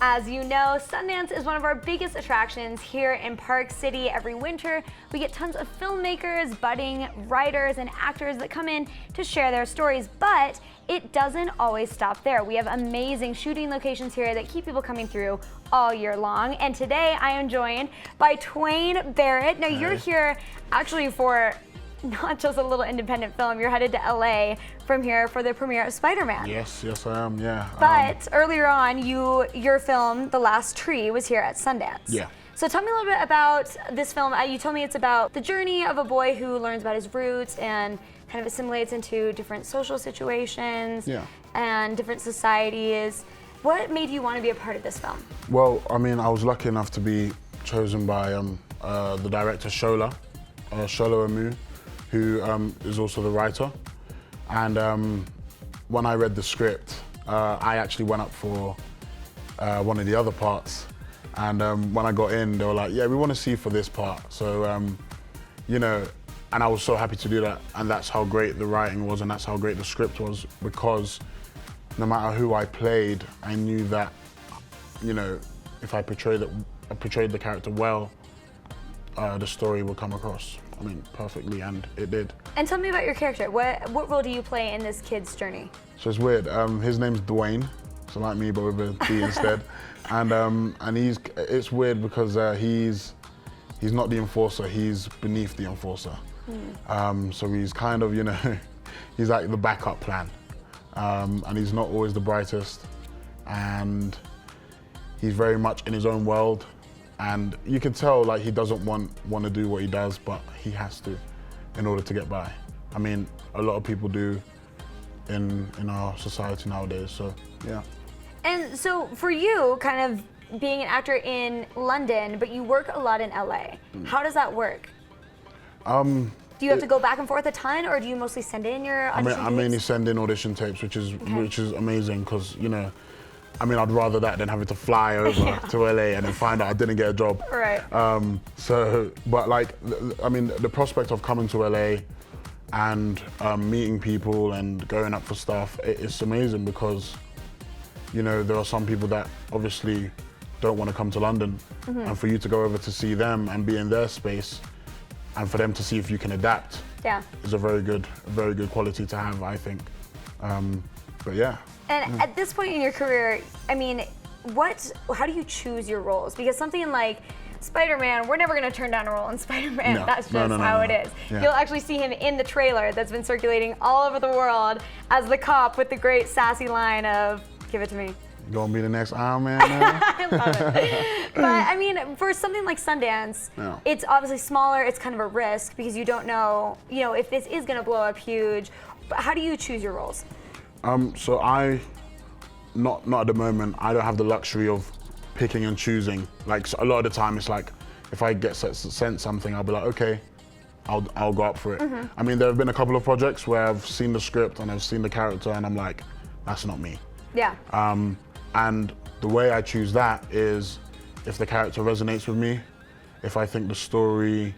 As you know, Sundance is one of our biggest attractions here in Park City. Every winter, we get tons of filmmakers, budding writers, and actors that come in to share their stories, but it doesn't always stop there. We have amazing shooting locations here that keep people coming through all year long. And today I am joined by Tuwaine Barrett. Now you're here actually for not just a little independent film, you're headed to LA from here for the premiere of Spider-Man. Yes, I am, yeah. But earlier on, your film, The Last Tree, was here at Sundance. Yeah. So tell me a little bit about this film. You told me it's about the journey of a boy who learns about his roots and kind of assimilates into different social situations and different societies. What made you want to be a part of this film? Well, I mean, I was lucky enough to be chosen by the director Shola Amu, who is also the writer. And when I read the script, I actually went up for one of the other parts. And when I got in, they were like, yeah, we want to see you for this part. So, you know, and I was so happy to do that. And that's how great the writing was, and that's how great the script was, because no matter who I played, I knew that, you know, if I portrayed the character well, the story will come across, I mean, perfectly, and it did. And tell me about your character. What role do you play in this kid's journey? So it's weird. His name's Tuwaine, so like me, but with a D instead. And it's weird because he's not the enforcer. He's beneath the enforcer. So he's kind of, you know, he's like the backup plan, and he's not always the brightest, and he's very much in his own world. And you can tell, like, he doesn't want to do what he does, but he has to in order to get by. I mean, a lot of people do in our society nowadays, so yeah. And so for you, kind of being an actor in London, but you work a lot in LA, how does that work? Do you have to go back and forth a ton, or do you mostly send in your audition tapes? I mainly send in audition tapes, which is amazing, because, you know, I mean, I'd rather that than having to fly over to LA and then find out I didn't get a job. Right. But like, I mean, the prospect of coming to LA and meeting people and going up for stuff, it's amazing, because, you know, there are some people that obviously don't want to come to London, and for you to go over to see them and be in their space, and for them to see if you can adapt, is a very good quality to have, I think. But yeah. And at this point in your career, I mean, how do you choose your roles? Because something like Spider-Man, we're never going to turn down a role in Spider-Man. No, that's just how it is. Yeah. You'll actually see him in the trailer that's been circulating all over the world as the cop with the great sassy line of, "Give it to me." You gonna be the next Iron Man now? I love it. But I mean, for something like Sundance, it's obviously smaller, it's kind of a risk, because you don't know, you know, if this is going to blow up huge. But how do you choose your roles? So not at the moment, I don't have the luxury of picking and choosing. Like, so a lot of the time, it's like, if I get sent something, I'll be like, okay, I'll go up for it. I mean, there have been a couple of projects where I've seen the script and I've seen the character and I'm like, that's not me. Yeah. And the way I choose that is if the character resonates with me, if I think the story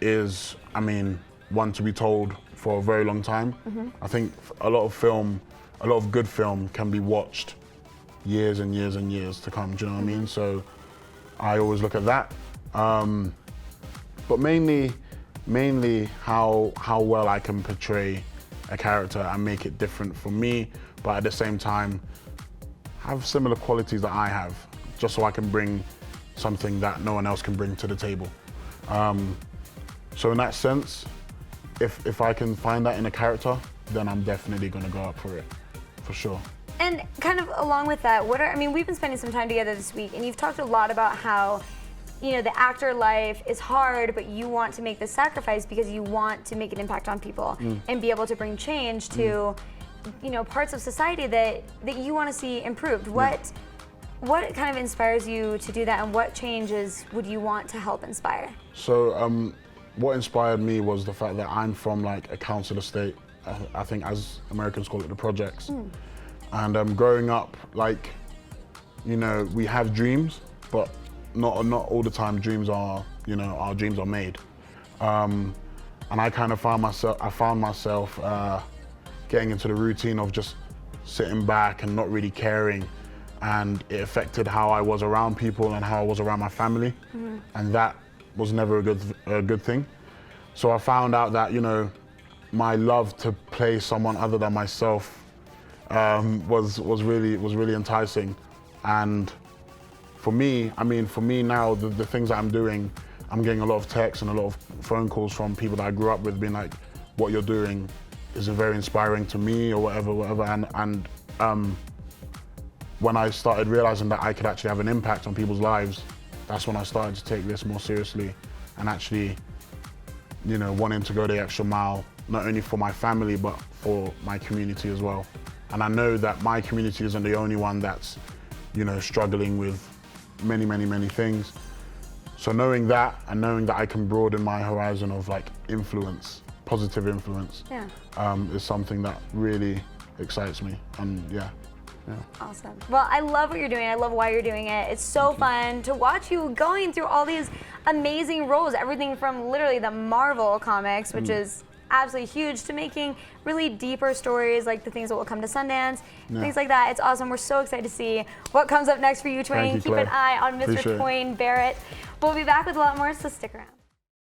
is, I mean, one to be told for a very long time. I think a lot of good film can be watched years and years and years to come, do you know what I mean? So I always look at that. But mainly how well I can portray a character and make it different for me, but at the same time, have similar qualities that I have, just so I can bring something that no one else can bring to the table. So in that sense, if I can find that in a character, then I'm definitely gonna go up for it, for sure. And kind of along with that, I mean, we've been spending some time together this week, and you've talked a lot about how, you know, the actor life is hard, but you want to make the sacrifice because you want to make an impact on people and be able to bring change to, you know, parts of society that you want to see improved. What kind of inspires you to do that, and what changes would you want to help inspire? So what inspired me was the fact that I'm from like a council estate, I think as Americans call it, the projects. And growing up, like, you know, we have dreams, but not all the time dreams are, you know, our dreams are made. And I kind of found myself getting into the routine of just sitting back and not really caring and it affected how I was around people and how I was around my family, and that was never a good thing. So I found out that, you know, my love to play someone other than myself was really enticing. And for me, I mean, for me now, the things that I'm doing, I'm getting a lot of texts and a lot of phone calls from people that I grew up with being like, what you're doing is very inspiring to me or whatever. And when I started realizing that I could actually have an impact on people's lives, that's when I started to take this more seriously and actually, you know, wanting to go the extra mile, not only for my family, but for my community as well. And I know that my community isn't the only one that's, you know, struggling with many things. So knowing that, and knowing that I can broaden my horizon of like influence, positive influence, is something that really excites me. And yeah. Awesome. Well, I love what you're doing. I love why you're doing it. It's so fun to watch you going through all these amazing roles, everything from literally the Marvel comics, which is absolutely huge, to making really deeper stories like the things that will come to Sundance, things like that. It's awesome. We're so excited to see what comes up next for you, Tuwaine. Keep an eye on Mr. Tuwaine Barrett. We'll be back with a lot more, so stick around.